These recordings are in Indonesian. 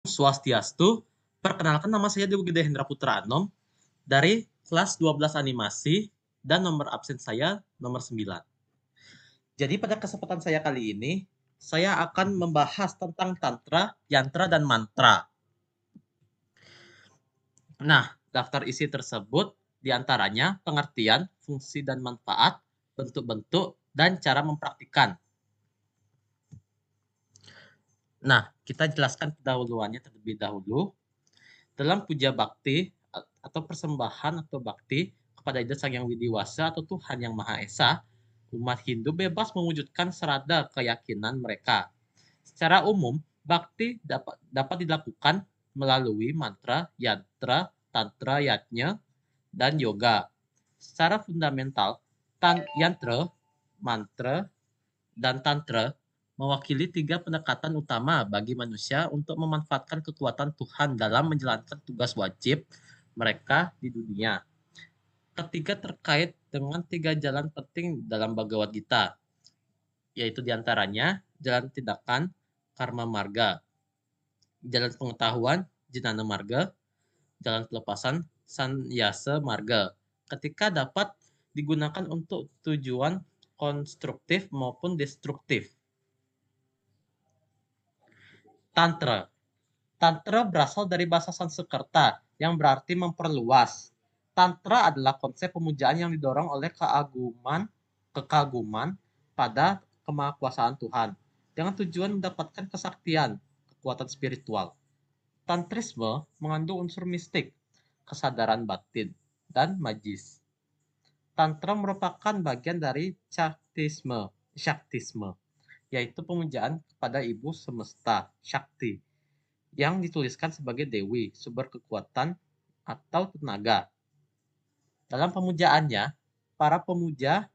Swastiastu, perkenalkan nama saya Dewi Gede Hendra Putra Anom dari kelas 12 animasi dan nomor absen saya nomor 9. Jadi pada kesempatan saya kali ini, saya akan membahas tentang tantra, yantra, dan mantra. Nah, daftar isi tersebut diantaranya pengertian, fungsi dan manfaat, bentuk-bentuk, dan cara mempraktikkan. Nah, kita jelaskan pendahuluannya terlebih dahulu. Dalam puja bakti atau persembahan atau bakti kepada Ida Sang Yang Widiwasa atau Tuhan Yang Maha Esa, umat Hindu bebas mewujudkan serada keyakinan mereka. Secara umum, bakti dapat dilakukan melalui mantra, yantra, tantra, yatnya, dan yoga. Secara fundamental, yantra, mantra, dan tantra mewakili tiga pendekatan utama bagi manusia untuk memanfaatkan kekuatan Tuhan dalam menjalankan tugas wajib mereka di dunia. Ketiga terkait dengan tiga jalan penting dalam Bhagavad Gita, yaitu diantaranya jalan tindakan, karma marga, jalan pengetahuan, jnana marga, jalan pelepasan, sanyasa marga. Ketika dapat digunakan untuk tujuan konstruktif maupun destruktif. Tantra. Tantra berasal dari bahasa Sanskerta yang berarti memperluas. Tantra adalah konsep pemujaan yang didorong oleh kekaguman pada kemahakuasaan Tuhan dengan tujuan mendapatkan kesaktian, kekuatan spiritual. Tantrisme mengandung unsur mistik, kesadaran batin, dan magis. Tantra merupakan bagian dari Shaktisme, yaitu pemujaan kepada Ibu Semesta, Shakti, yang dituliskan sebagai Dewi, sumber kekuatan atau tenaga. Dalam pemujaannya, para pemuja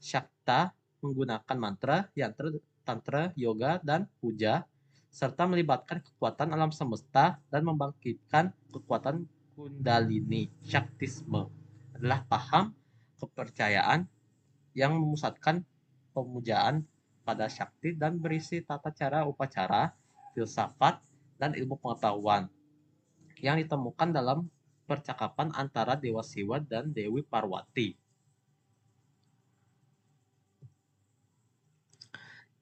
Shakta menggunakan mantra, yantra, tantra, yoga, dan puja, serta melibatkan kekuatan alam semesta dan membangkitkan kekuatan Kundalini. Shaktisme adalah paham kepercayaan yang memusatkan pemujaan pada Shakti dan berisi tata cara upacara, filsafat, dan ilmu pengetahuan yang ditemukan dalam percakapan antara Dewa Siwa dan Dewi Parwati.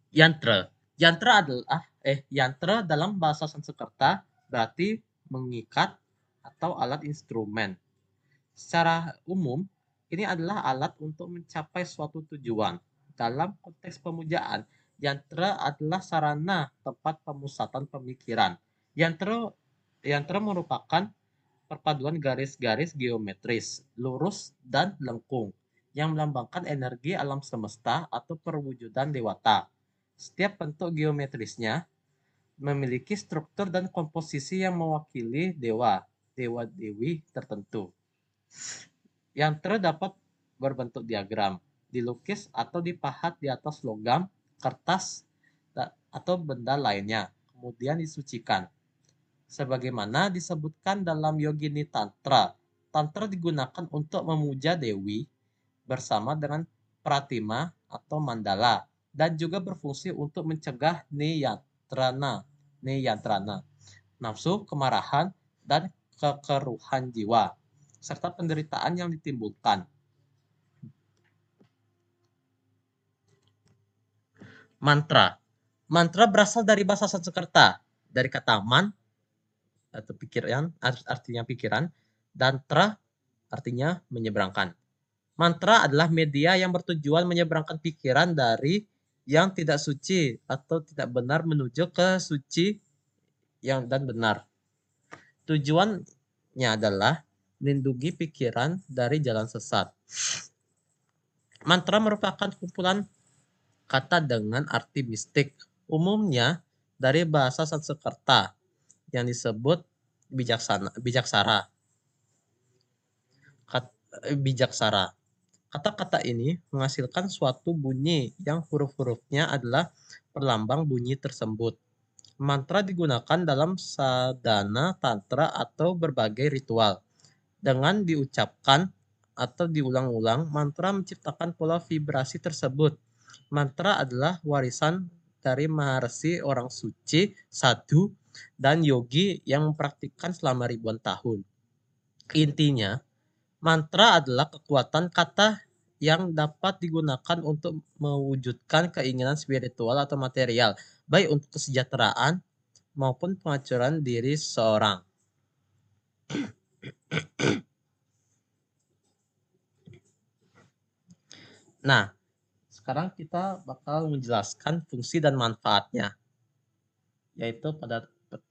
Yantra. Yantra dalam bahasa Sanskerta berarti mengikat atau alat instrumen. Secara umum, ini adalah alat untuk mencapai suatu tujuan. Dalam konteks pemujaan, yantra adalah sarana tempat pemusatan pemikiran. Yantra yantra merupakan perpaduan garis-garis geometris, lurus dan lengkung yang melambangkan energi alam semesta atau perwujudan dewata. Setiap bentuk geometrisnya memiliki struktur dan komposisi yang mewakili dewa-dewi tertentu. Yantra dapat berbentuk diagram, dilukis atau dipahat di atas logam, kertas, atau benda lainnya, kemudian disucikan. Sebagaimana disebutkan dalam Yogini Tantra, Tantra digunakan untuk memuja Dewi bersama dengan Pratima atau Mandala dan juga berfungsi untuk mencegah Niyantrana, nafsu, kemarahan, dan kekeruhan jiwa, serta penderitaan yang ditimbulkan. Mantra. Mantra berasal dari bahasa Sanskerta, dari kata man atau pikiran, artinya pikiran, dan tra artinya menyeberangkan. Mantra adalah media yang bertujuan menyeberangkan pikiran dari yang tidak suci atau tidak benar menuju ke suci yang dan benar. Tujuannya adalah melindungi pikiran dari jalan sesat. Mantra merupakan kumpulan kata dengan arti mistik, umumnya dari bahasa Sanskerta yang disebut bijaksara. Bijaksara. Kata-kata ini menghasilkan suatu bunyi yang huruf-hurufnya adalah perlambang bunyi tersebut. Mantra digunakan dalam sadhana tantra atau berbagai ritual. Dengan diucapkan atau diulang-ulang, mantra menciptakan pola vibrasi tersebut. Mantra adalah warisan dari maharsi orang suci, sadhu, dan yogi yang mempraktikkan selama ribuan tahun. Intinya, mantra adalah kekuatan kata yang dapat digunakan untuk mewujudkan keinginan spiritual atau material, baik untuk kesejahteraan maupun penghancuran diri seseorang. Nah, sekarang kita bakal menjelaskan fungsi dan manfaatnya, yaitu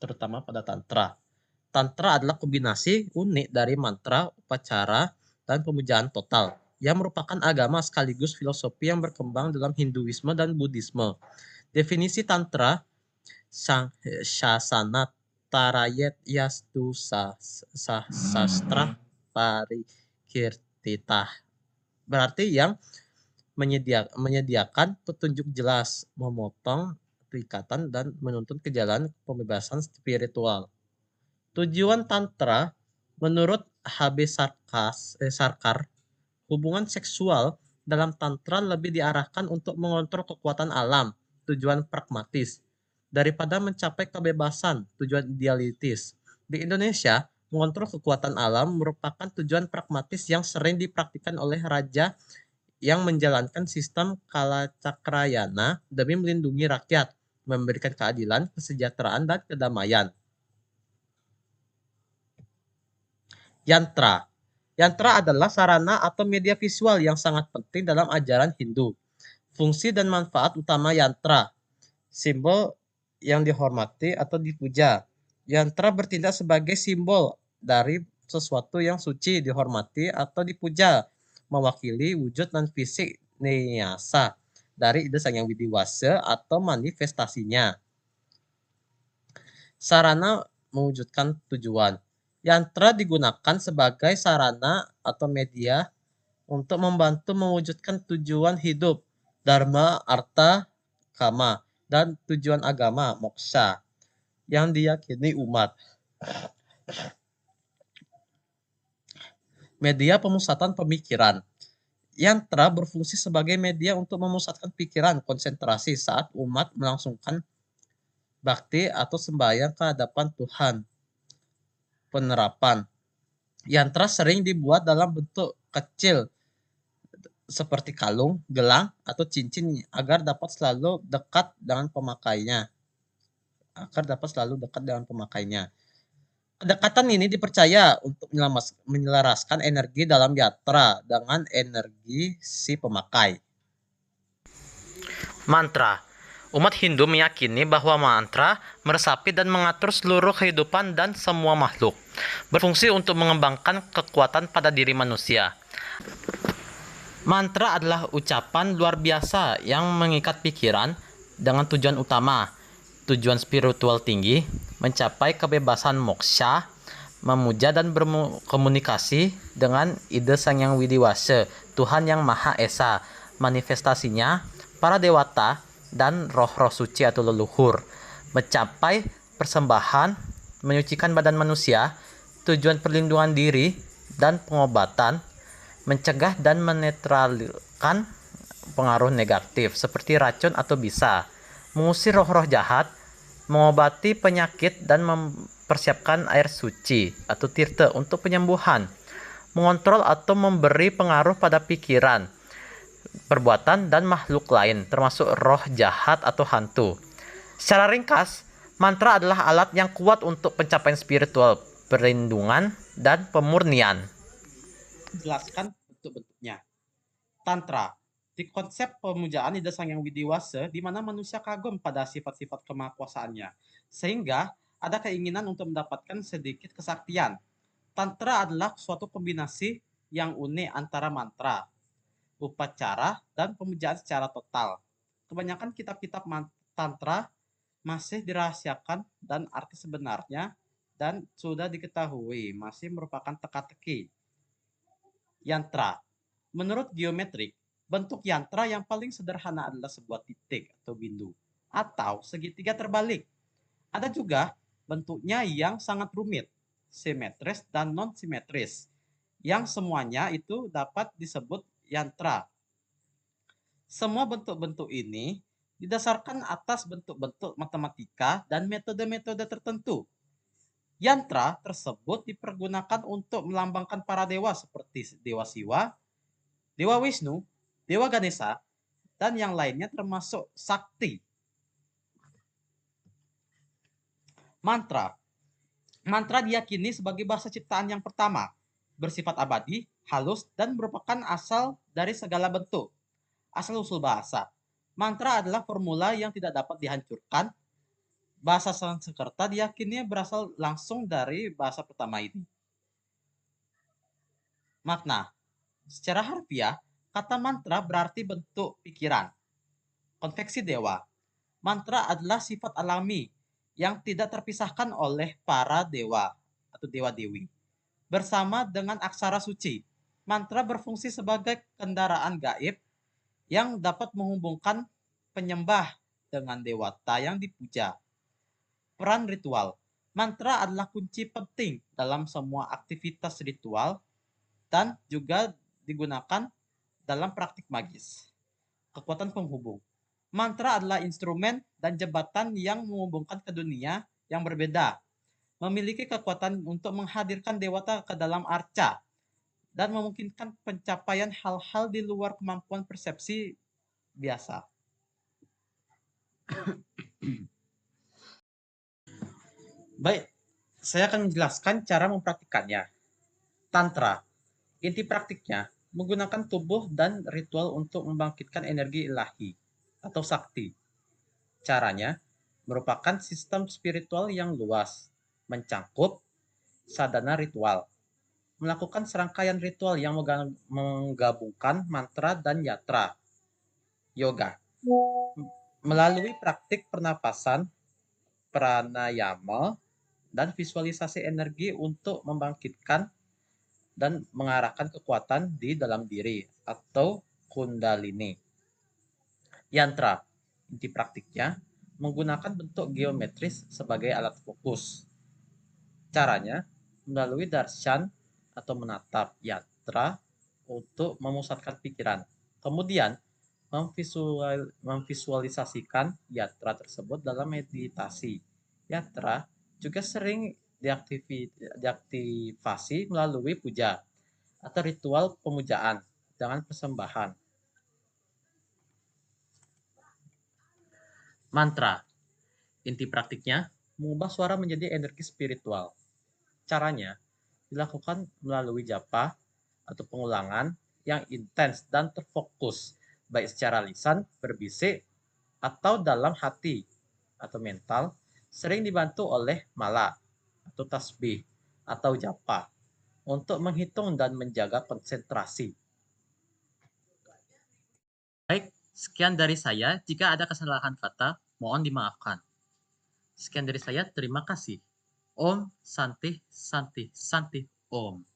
terutama pada tantra. Tantra adalah kombinasi unik dari mantra, upacara, dan pemujaan total, yang merupakan agama sekaligus filosofi yang berkembang dalam Hinduisme dan Buddhisme. Definisi tantra, Shasana Tarayet Yastu Sastra Parikirtita, berarti yang menyediakan petunjuk jelas, memotong ikatan, dan menuntun ke jalan pembebasan spiritual. Tujuan tantra menurut H.B. Sarkar, hubungan seksual dalam tantra lebih diarahkan untuk mengontrol kekuatan alam, tujuan pragmatis, daripada mencapai kebebasan, tujuan idealitis. Di Indonesia, mengontrol kekuatan alam merupakan tujuan pragmatis yang sering dipraktikkan oleh raja yang menjalankan sistem Kalacakrayana demi melindungi rakyat, memberikan keadilan, kesejahteraan, dan kedamaian. Yantra. Yantra adalah sarana atau media visual yang sangat penting dalam ajaran Hindu. Fungsi dan manfaat utama yantra. Simbol yang dihormati atau dipuja. Yantra bertindak sebagai simbol dari sesuatu yang suci, dihormati, atau dipuja, mewakili wujud dan fisik nyasa dari ide Sang Hyang Widiwasa atau manifestasinya. Sarana mewujudkan tujuan. Yantra digunakan sebagai sarana atau media untuk membantu mewujudkan tujuan hidup, dharma, artha, kama, dan tujuan agama, moksha, yang diyakini umat. Media pemusatan pemikiran. Yantra berfungsi sebagai media untuk memusatkan pikiran, konsentrasi saat umat melangsungkan bakti atau sembahyang ke hadapan Tuhan. Penerapan. Yantra sering dibuat dalam bentuk kecil seperti kalung, gelang, atau cincin agar dapat selalu dekat dengan pemakainya. Kedekatan ini dipercaya untuk menyelaraskan energi dalam yantra dengan energi si pemakai. Mantra. Umat Hindu meyakini bahwa mantra meresapi dan mengatur seluruh kehidupan dan semua makhluk, berfungsi untuk mengembangkan kekuatan pada diri manusia. Mantra adalah ucapan luar biasa yang mengikat pikiran dengan tujuan utama, tujuan spiritual tinggi, mencapai kebebasan moksha, memuja dan berkomunikasi dengan ide Sang Hyang Widiwasa, Tuhan yang Maha Esa, manifestasinya, para dewata, dan roh-roh suci atau leluhur, mencapai persembahan, menyucikan badan manusia, tujuan perlindungan diri dan pengobatan, mencegah dan menetralkan pengaruh negatif seperti racun atau bisa, mengusir roh-roh jahat, mengobati penyakit dan mempersiapkan air suci atau tirta untuk penyembuhan, mengontrol atau memberi pengaruh pada pikiran, perbuatan, dan makhluk lain, termasuk roh jahat atau hantu. Secara ringkas, mantra adalah alat yang kuat untuk pencapaian spiritual, perlindungan, dan pemurnian. Jelaskan bentuk-bentuknya. Tantra. Di konsep pemujaan ide Sang Hyang Widiwasa, di mana manusia kagum pada sifat-sifat kemahakuasaannya, sehingga ada keinginan untuk mendapatkan sedikit kesaktian. Tantra adalah suatu kombinasi yang unik antara mantra, upacara, dan pemujaan secara total. Kebanyakan kitab-kitab tantra masih dirahasiakan dan arti sebenarnya dan sudah diketahui masih merupakan teka-teki. Yantra. Menurut geometrik, bentuk yantra yang paling sederhana adalah sebuah titik atau bindu atau segitiga terbalik. Ada juga bentuknya yang sangat rumit, simetris dan non-simetris, yang semuanya itu dapat disebut yantra. Semua bentuk-bentuk ini didasarkan atas bentuk-bentuk matematika dan metode-metode tertentu. Yantra tersebut dipergunakan untuk melambangkan para dewa seperti Dewa Siwa, Dewa Wisnu, Dewa Ganesha, dan yang lainnya termasuk Sakti. Mantra. Mantra diyakini sebagai bahasa ciptaan yang pertama, bersifat abadi, halus, dan merupakan asal dari segala bentuk. Asal-usul bahasa. Mantra adalah formula yang tidak dapat dihancurkan. Bahasa Sanskerta diyakini berasal langsung dari bahasa pertama ini. Makna. Secara harfiah, kata mantra berarti bentuk pikiran. Konveksi dewa. Mantra adalah sifat alami yang tidak terpisahkan oleh para dewa atau dewa-dewi. Bersama dengan aksara suci, mantra berfungsi sebagai kendaraan gaib yang dapat menghubungkan penyembah dengan dewata yang dipuja. Peran ritual. Mantra adalah kunci penting dalam semua aktivitas ritual dan juga digunakan dalam praktik magis. Kekuatan penghubung. Mantra adalah instrumen dan jembatan yang menghubungkan ke dunia yang berbeda. Memiliki kekuatan untuk menghadirkan dewata ke dalam arca dan memungkinkan pencapaian hal-hal di luar kemampuan persepsi biasa. Baik, saya akan menjelaskan cara mempraktikkannya. Tantra. Inti praktiknya menggunakan tubuh dan ritual untuk membangkitkan energi ilahi atau sakti. Caranya merupakan sistem spiritual yang luas, mencangkup sadhana ritual, melakukan serangkaian ritual yang menggabungkan mantra dan yatra, yoga, melalui praktik pernapasan, pranayama, dan visualisasi energi untuk membangkitkan dan mengarahkan kekuatan di dalam diri atau kundalini. Yantra, inti praktiknya menggunakan bentuk geometris sebagai alat fokus. Caranya melalui darshan atau menatap yantra untuk memusatkan pikiran. Kemudian memvisualisasikan yantra tersebut dalam meditasi. Yantra juga sering diaktifasi melalui puja atau ritual pemujaan dengan persembahan. Mantra. Inti praktiknya mengubah suara menjadi energi spiritual. Caranya dilakukan melalui japa atau pengulangan yang intens dan terfokus, baik secara lisan, berbisik, atau dalam hati atau mental, sering dibantu oleh mala atau tasbih atau japa untuk menghitung dan menjaga konsentrasi. Baik, sekian dari saya. Jika ada kesalahan kata, mohon dimaafkan. Sekian dari saya, terima kasih. Om Santi Santi Santi Om.